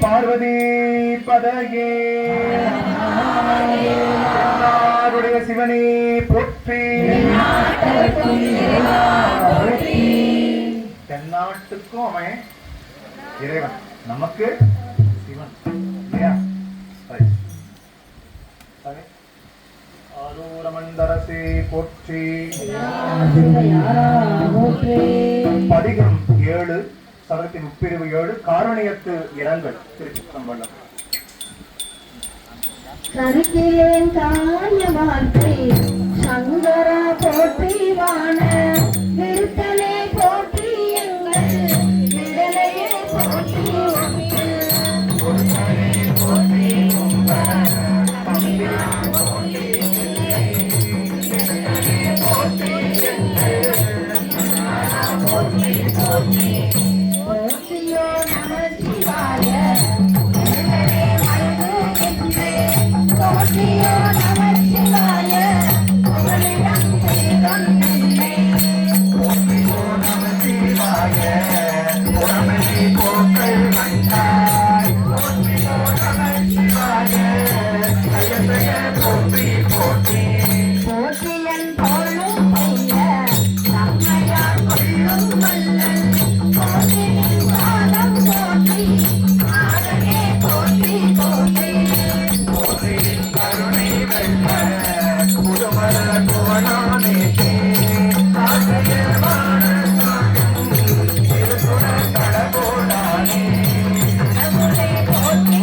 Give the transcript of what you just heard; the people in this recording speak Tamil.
பார்வதி பதையே நாடுடைய சிவனே போற்றி. தென்னாட்டுக்கும் அவன் இறைவன், நமக்கு சிவன் இல்லையா? ஆரூரமண்டரசே போற்றி. பதிகம் 7 சதத்தின் உட்பிரிவு 7 காரணியத்து இரங்கல். திருச்சிற்றம்பலம். கருத்திலேன் காய வாழ்க்கை சங்கரா போற்றி வாண விருத்தனே போற்றி எங்கள் விடலையே போற்றி போற்றியோ நம சிவாய போற்றியோ நம சிவாய புகழிடம் செய்தொன்னை போற்றியோ நம சிவாய புறமணி போக்கல் வந்தாய் போற்றியோ நம சிவாய அயசய போற்றி போற்றி போற்றியன் போலும் பைய நம்மையார் கொள்ளும் வல்லன் போற்றினின் பாதம் போற்றி ஆதனே போற்றி போற்றி கருணை வெல்ல புதுமர புவனானே போற்றி